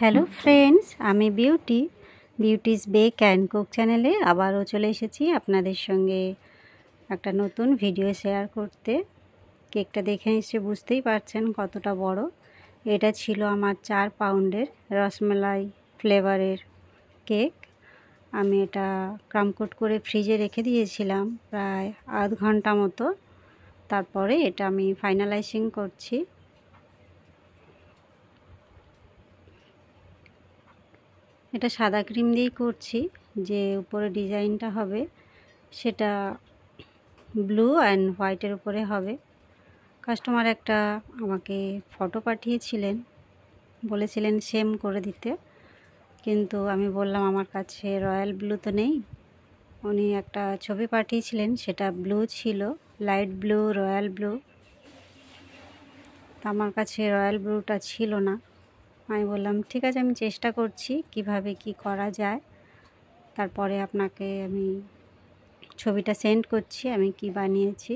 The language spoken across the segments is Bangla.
হ্যালো ফ্রেন্ডস, আমি বিউটিস বেক অ্যান্ড কুক চ্যানেলে আবারও চলে এসেছি আপনাদের সঙ্গে একটা নতুন ভিডিও শেয়ার করতে। কেকটা দেখে নিশ্চয়ই বুঝতেই পারছেন কতটা বড়। এটা ছিল আমার 4 পাউন্ডের রসমালাই ফ্লেভারের কেক। আমি এটা ক্রামকোট করে ফ্রিজে রেখে দিয়েছিলাম প্রায় আধ ঘন্টা মতো। তারপরে এটা আমি ফাইনালাইজিং করছি। এটা সাদা ক্রিম দিয়েই করছি। যে উপরে ডিজাইনটা হবে সেটা ব্লু অ্যান্ড হোয়াইটের উপরে হবে। কাস্টমার একটা আমাকে ফটো পাঠিয়েছিলেন, বলেছিলেন সেম করে দিতে, কিন্তু আমি বললাম আমার কাছে রয়্যাল ব্লু তো নেই। উনি একটা ছবি পাঠিয়েছিলেন, সেটা ব্লু ছিল, লাইট ব্লু, রয়্যাল ব্লু। তা আমার কাছে রয়্যাল ব্লুটা ছিল না। আমি বললাম ঠিক আছে, আমি চেষ্টা করছি কিভাবে কি করা যায়। তারপরে আপনাকে আমি ছবিটা সেন্ড করছি আমি কি বানিয়েছি।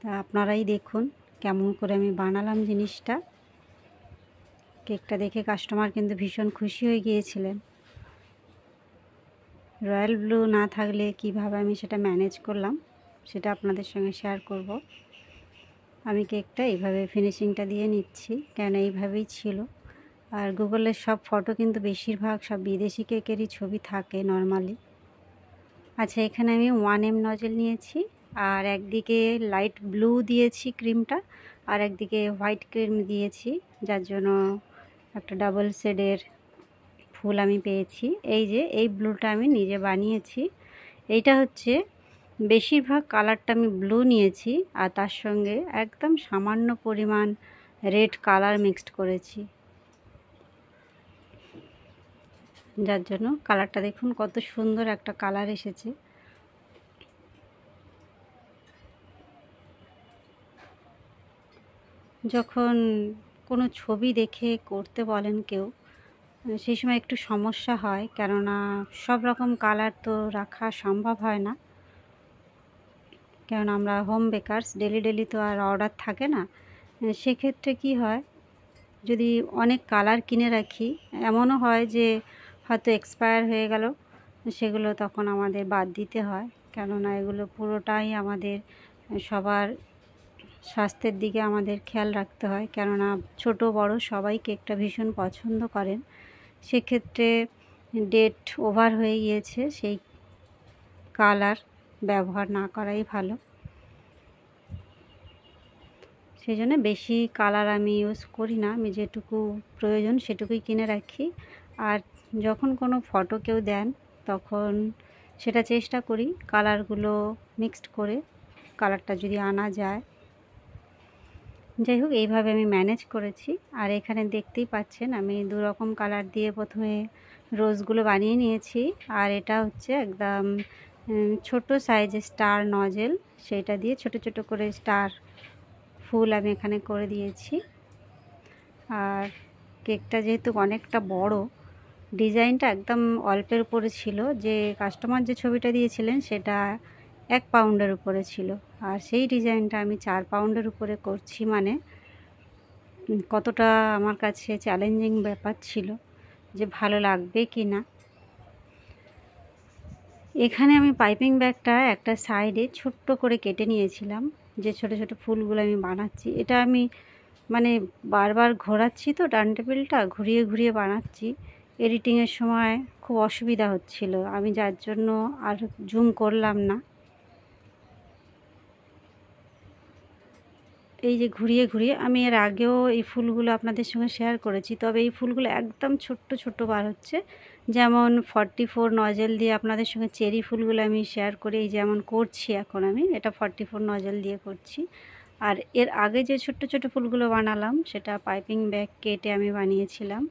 তা আপনারাই দেখুন কেমন করে আমি বানালাম জিনিসটা। কেকটা দেখে কাস্টমার কিন্তু ভীষণ খুশি হয়ে গিয়েছিলেন। রয়্যাল ব্লু না থাকলে কিভাবে আমি সেটা ম্যানেজ করলাম সেটা আপনাদের সঙ্গে শেয়ার করব। আমি কেকটা এইভাবে ফিনিশিংটা দিয়ে নিচ্ছি, কেন এইভাবেই ছিল। আর গুগলের সব ফটো কিন্তু বেশিরভাগ সব বিদেশি কেকেরই ছবি থাকে নর্মালি। আচ্ছা, এখানে আমি 1M নজেল নিয়েছি, আর একদিকে লাইট ব্লু দিয়েছি ক্রিমটা, আর একদিকে হোয়াইট ক্রিম দিয়েছি, যার জন্য একটা ডাবল শেডের ফুল আমি পেয়েছি। এই যে এই ব্লুটা আমি নিজে বানিয়েছি। এইটা হচ্ছে বেশিরভাগ কালারটা আমি ব্লু নিয়েছি, আর তার সঙ্গে একদম সামান্য পরিমাণ রেড কালার মিক্সড করেছি, যার জন্য কালারটা দেখুন কত সুন্দর একটা কালার এসেছে। যখন কোনো ছবি দেখে করতে বলেন কেউ, সেই সময় একটু সমস্যা হয়, কেননা সব রকম কালার তো রাখা সম্ভব হয় না। কারণ আমরা হোম বেকারস, ডেলি তো আর অর্ডার থাকে না। সেক্ষেত্রে কি হয়, যদি অনেক কালার কিনে রাখি, এমনও হয় যে হয়তো এক্সপায়ার হয়ে গেল, সেগুলো তখন আমাদের বাদ দিতে হয়। কেননা এগুলো পুরোটাই আমাদের সবার স্বাস্থ্যের দিকে আমাদের খেয়াল রাখতে হয়, কেননা ছোট বড় সবাই কেকটা ভীষণ পছন্দ করেন। সেক্ষেত্রে ডেট ওভার হয়ে গিয়েছে সেই কালার ব্যবহার না করাই ভালো। সেই জন্য বেশি কালার আমি ইউজ করি না, আমি যেটুকু প্রয়োজন সেটুকুই কিনে রাখি। আর যখন কোনো ফটো কেউ দেন তখন সেটা চেষ্টা করি কালারগুলো মিক্সড করে কালারটা যদি আনা যায়। যাই হোক, এইভাবে আমি ম্যানেজ করেছি। আর এখানে দেখতেই পাচ্ছেন আমি 2 রকম কালার দিয়ে প্রথমে রোজগুলো বানিয়ে নিয়েছি, আর এটা হচ্ছে একদম ছোট সাইজের স্টার নজেল, সেটা দিয়ে ছোট ছোট করে স্টার ফুল আমি এখানে করে দিয়েছি। আর কেকটা যেহেতু অনেকটা বড়, ডিজাইনটা একদম অল্পের উপরে ছিল। যে কাস্টমার যে ছবিটা দিয়েছিলেন সেটা 1 পাউন্ডের উপরে ছিল, আর সেই ডিজাইনটা আমি 4 পাউন্ডের উপরে করছি, মানে কতটা আমার কাছে চ্যালেঞ্জিং ব্যাপার ছিল যে ভালো লাগবে কি না। এখানে আমি পাইপিং ব্যাগটা একটা সাইডে ছোট্ট করে কেটে নিয়েছিলাম, যে ছোট ছোট ফুলগুলো আমি বানাচ্ছি। এটা আমি মানে বারবার ঘোরাচ্ছি, তো টার্ন টেবিলটা ঘুরিয়ে ঘুরিয়ে বানাচ্ছি। এডিটিংয়ের সময় খুব অসুবিধা হচ্ছিল, আমি যার জন্য আর জুম করলাম না। এই যে ঘুরিয়ে ঘুরিয়ে আমি এর আগেও এই ফুলগুলো আপনাদের সঙ্গে শেয়ার করেছি, তবে এই ফুলগুলো একদম ছোট্ট ছোট্ট বার হচ্ছে। যেমন 44 নজেল দিয়ে আপনাদের সঙ্গে চেরি ফুলগুলো আমি শেয়ার করি, এই যেমন করছি এখন আমি এটা 44 নজেল দিয়ে করছি। আর এর আগে যে ছোট্ট ছোট্ট ফুলগুলো বানালাম সেটা পাইপিং ব্যাগ কেটে আমি বানিয়েছিলাম।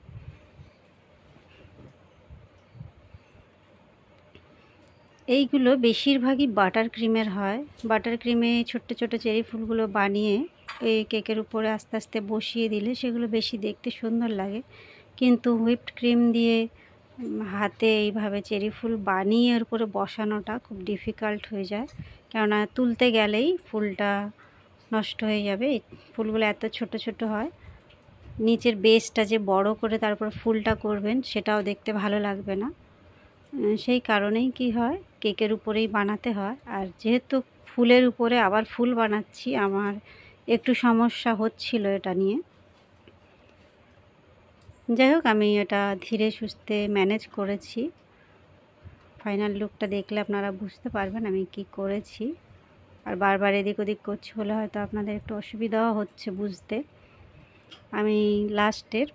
এইগুলো বেশিরভাগই বাটার ক্রিমের হয়। বাটার ক্রিমে ছোট্ট ছোট চেরি ফুলগুলো বানিয়ে এই কেকের উপরে আস্তে আস্তে বসিয়ে দিলে সেগুলো বেশি দেখতে সুন্দর লাগে। কিন্তু হুইপড ক্রিম দিয়ে হাতে এইভাবে চেরি ফুল বানিয়ে এর উপরে বসানোটা খুব ডিফিকাল্ট হয়ে যায়, কেননা তুলতে গেলেই ফুলটা নষ্ট হয়ে যাবে। এই ফুলগুলো এত ছোট ছোট হয়। নিচের বেসটা যে বড় করে তারপর ফুলটা করবেন সেটাও দেখতে ভালো লাগবে না। সেই কারণেই কি হয়, কেকের উপরেই বানাতে হয়। আর যেহেতু ফুলের উপরে আবার ফুল বানাচ্ছি, আমার একটু সমস্যা হচ্ছিল এটা নিয়ে। যাই হোক, আমি এটা ধীরে সুস্থে ম্যানেজ করেছি। ফাইনাল লুকটা দেখলে আপনারা বুঝতে পারবেন আমি কি করেছি। আর বারবার এদিক ওদিক করছি বলে হয়তো আপনাদের একটু অসুবিধাও হচ্ছে বুঝতে। আমি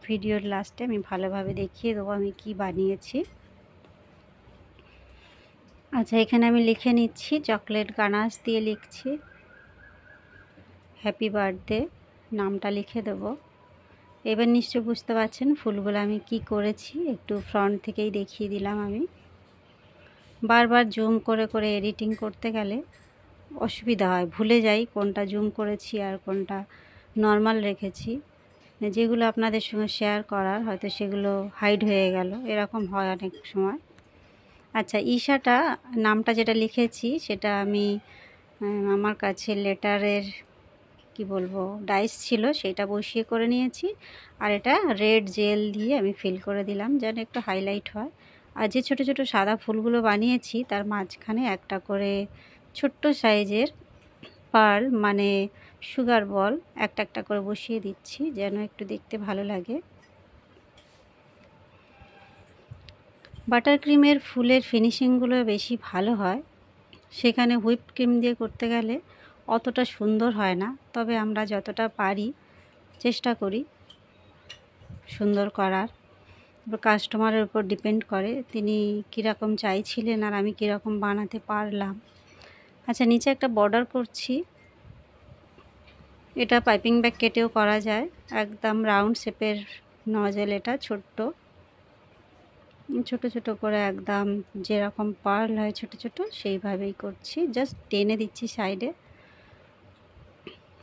ভিডিওর লাস্টে আমি ভালোভাবে দেখিয়ে দেবো আমি কি বানিয়েছি। আচ্ছা, এখানে আমি লিখে নিচ্ছি, চকলেট গানাশ দিয়ে লিখছি হ্যাপি বার্থডে, নামটা লিখে দেবো। এবার নিশ্চয় বুঝতে পারছেন ফুলগুলো আমি কি করেছি, একটু ফ্রন্ট থেকেই দেখিয়ে দিলাম। আমি বারবার জুম করে করে এডিটিং করতে গেলে অসুবিধা হয়, ভুলে যাই কোনটা জুম করেছি আর কোনটা নর্মাল রেখেছি। যেগুলো আপনাদের সঙ্গে শেয়ার করার হয়তো সেগুলো হাইড হয়ে গেল, এরকম হয় অনেক সময়। আচ্ছা, ঈশাটা নামটা যেটা লিখেছি সেটা আমি আমার কাছে লেটারের কি বলবো ডাইস ছিল, সেটা বসিয়ে করে নিয়েছি। আর এটা রেড জেল দিয়ে আমি ফিল করে দিলাম যেন একটু হাইলাইট হয়। আর যে ছোট ছোট সাদা ফুলগুলো বানিয়েছি তার মাঝখানে একটা করে ছোট্ট সাইজের পার্ল মানে সুগার বল একটা একটা করে বসিয়ে দিচ্ছি যেন একটু দেখতে ভালো লাগে। বাটার ক্রিমের ফুলের ফিনিশিংগুলো বেশি ভালো হয়, সেখানে হুইপ ক্রিম দিয়ে করতে গেলে অতটা সুন্দর হয় না। তবে আমরা যতটা পারি চেষ্টা করি সুন্দর করার। কাস্টমারের উপর ডিপেন্ড করে তিনি কীরকম চাইছিলেন আর আমি কীরকম বানাতে পারলাম। আচ্ছা, নিচে একটা বর্ডার করছি, এটা পাইপিং ব্যাগ কেটেও করা যায়। একদম রাউন্ড শেপের নজেল, এটা ছোট্ট ছোট ছোট করে একদম যেরকম পার্ল হয় ছোট ছোট সেইভাবেই করছি, জাস্ট টেনে দিচ্ছি সাইডে।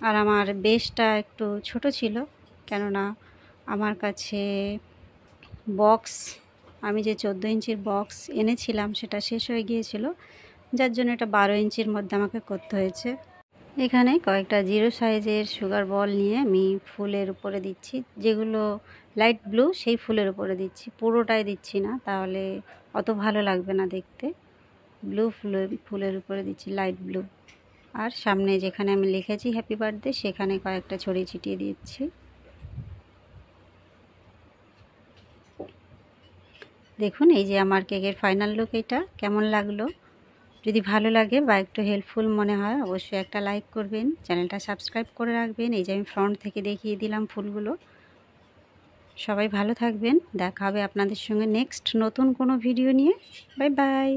আর আমার বেসটা একটু ছোট ছিল, কেননা আমার কাছে বক্স, আমি যে 14 ইঞ্চির বক্স এনেছিলাম সেটা শেষ হয়ে গিয়েছিল, যার জন্য এটা 12 ইঞ্চির মধ্যে আমাকে করতে হয়েছে। এখানে কয়েকটা 0 সাইজের সুগার বল নিয়ে আমি ফুলের উপরে দিচ্ছি, যেগুলো লাইট ব্লু সেই ফুলের উপরে দিচ্ছি, পুরোটাই দিচ্ছি না, তাহলে অত ভালো লাগবে না দেখতে। ব্লু ফুলের উপরে দিচ্ছি, লাইট ব্লু। আর সামনে যেখানে আমি লিখেছি হ্যাপি বার্থডে সেখানে কয়েকটা ছড়িয়ে ছিটিয়ে দিচ্ছি। দেখুন, এই যে আমার কেকের ফাইনাল লুক, এটা কেমন লাগলো? যদি ভালো লাগে বা একটু হেল্পফুল মনে হয় অবশ্যই একটা লাইক করবেন, চ্যানেলটা সাবস্ক্রাইব করে রাখবেন। এই যে আমি ফ্রন্ট থেকে দেখিয়ে দিলাম ফুলগুলো। সবাই ভালো থাকবেন, দেখা হবে আপনাদের সঙ্গে নেক্সট নতুন কোনো ভিডিও নিয়ে। Bye bye.